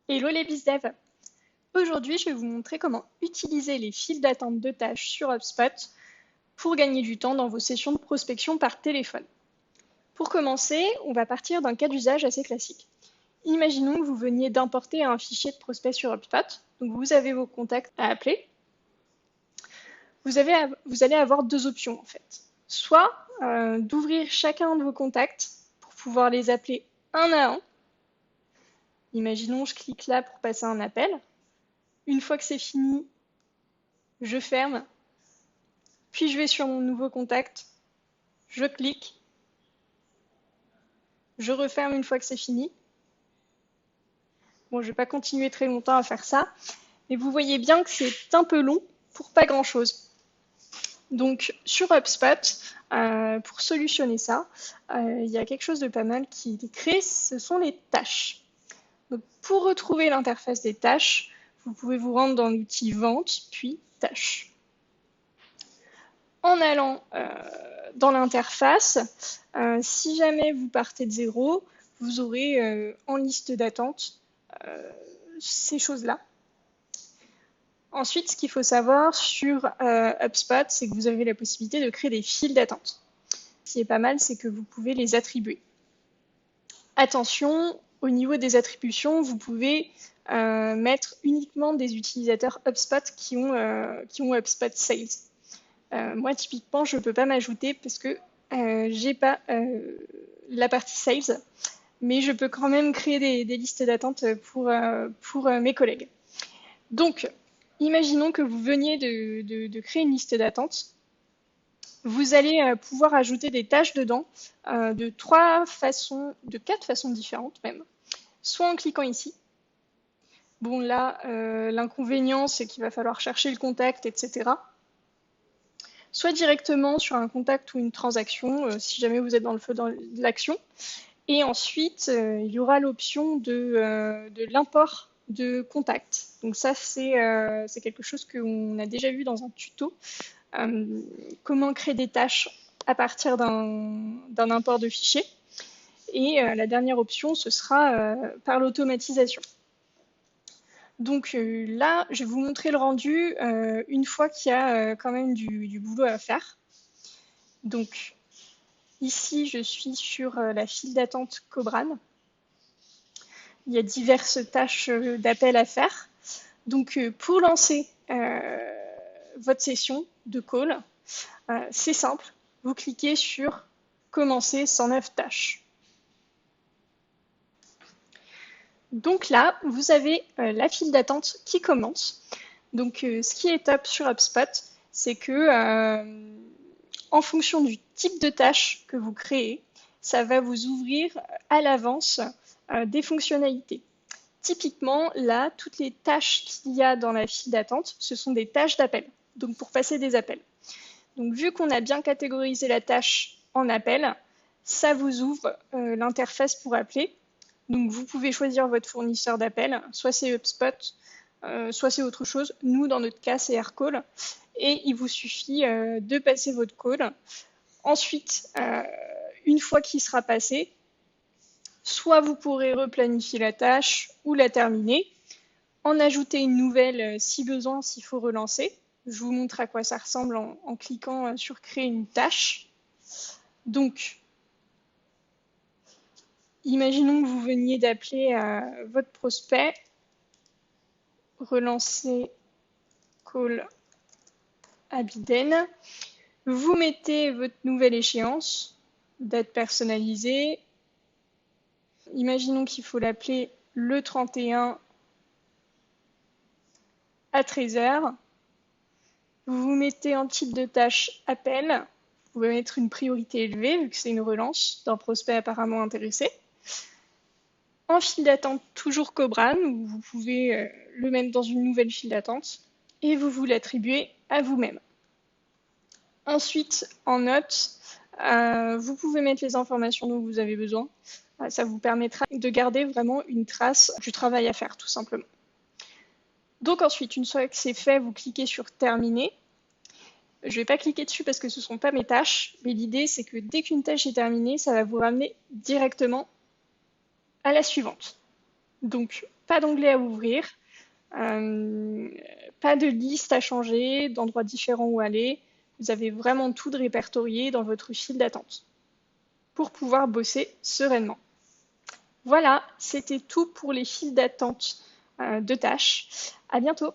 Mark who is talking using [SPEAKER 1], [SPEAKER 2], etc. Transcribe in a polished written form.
[SPEAKER 1] Hello les BizDev! Aujourd'hui, je vais vous montrer comment utiliser les files d'attente de tâches sur HubSpot pour gagner du temps dans vos sessions de prospection par téléphone. Pour commencer, on va partir d'un cas d'usage assez classique. Imaginons que vous veniez d'importer un fichier de prospect sur HubSpot. Donc vous avez vos contacts à appeler. Vous allez avoir deux options en fait. Soit d'ouvrir chacun de vos contacts pour pouvoir les appeler un à un. Imaginons, je clique là pour passer un appel. Une fois que c'est fini, je ferme, puis je vais sur mon nouveau contact, je clique, je referme une fois que c'est fini. Bon, je ne vais pas continuer très longtemps à faire ça, mais vous voyez bien que c'est un peu long pour pas grand-chose. Donc sur HubSpot, pour solutionner ça, il y a quelque chose de pas mal qui est créé, ce sont les tâches. Donc, pour retrouver l'interface des tâches, vous pouvez vous rendre dans l'outil Vente, puis Tâches. En allant dans l'interface, si jamais vous partez de zéro, vous aurez en liste d'attente ces choses-là. Ensuite, ce qu'il faut savoir sur HubSpot, c'est que vous avez la possibilité de créer des files d'attente. Ce qui est pas mal, c'est que vous pouvez les attribuer. Attention, au niveau des attributions, vous pouvez mettre uniquement des utilisateurs HubSpot qui ont HubSpot Sales. Moi, typiquement, je ne peux pas m'ajouter parce que j'ai pas la partie Sales, mais je peux quand même créer des listes d'attente pour mes collègues. Donc, imaginons que vous veniez de créer une liste d'attente. Vous allez pouvoir ajouter des tâches dedans de quatre façons différentes même. Soit en cliquant ici. Bon là, l'inconvénient c'est qu'il va falloir chercher le contact, etc. Soit directement sur un contact ou une transaction, si jamais vous êtes dans le feu de l'action. Et ensuite, il y aura l'option de l'import de contact. Donc ça, c'est quelque chose qu'on a déjà vu dans un tuto. Comment créer des tâches à partir d'un import de fichiers. Et la dernière option, ce sera par l'automatisation. Donc là, je vais vous montrer le rendu une fois qu'il y a quand même du boulot à faire. Donc ici, je suis sur la file d'attente Cobran. Il y a diverses tâches d'appel à faire. Donc pour lancer votre session de call, c'est simple. Vous cliquez sur Commencer 109 tâches. Donc là, vous avez la file d'attente qui commence. Donc ce qui est top sur HubSpot, c'est que en fonction du type de tâche que vous créez, ça va vous ouvrir à l'avance des fonctionnalités. Typiquement, là, toutes les tâches qu'il y a dans la file d'attente, ce sont des tâches d'appel, donc pour passer des appels. Donc vu qu'on a bien catégorisé la tâche en appel, ça vous ouvre l'interface pour appeler. Donc vous pouvez choisir votre fournisseur d'appel, soit c'est HubSpot, soit c'est autre chose. Nous, dans notre cas, c'est AirCall. Et il vous suffit de passer votre call. Ensuite, une fois qu'il sera passé, soit vous pourrez replanifier la tâche ou la terminer, en ajouter une nouvelle si besoin, s'il faut relancer. Je vous montre à quoi ça ressemble en cliquant sur créer une tâche. Donc, imaginons que vous veniez d'appeler votre prospect, relancer call Abiden. Vous mettez votre nouvelle échéance, date personnalisée. Imaginons qu'il faut l'appeler le 31 à 13h. Vous mettez en titre de tâche appel. Vous pouvez mettre une priorité élevée vu que c'est une relance d'un prospect apparemment intéressé. En file d'attente, toujours Cobran, où vous pouvez le mettre dans une nouvelle file d'attente et vous l'attribuez à vous-même. Ensuite, en note, vous pouvez mettre les informations dont vous avez besoin. Ça vous permettra de garder vraiment une trace du travail à faire, tout simplement. Donc ensuite, une fois que c'est fait, vous cliquez sur Terminer. Je ne vais pas cliquer dessus parce que ce ne sont pas mes tâches, mais l'idée c'est que dès qu'une tâche est terminée, ça va vous ramener directement à la suivante. Donc pas d'onglet à ouvrir, pas de liste à changer, d'endroits différents où aller. Vous avez vraiment tout de répertorié dans votre file d'attente pour pouvoir bosser sereinement. Voilà, c'était tout pour les files d'attente de tâches. À bientôt!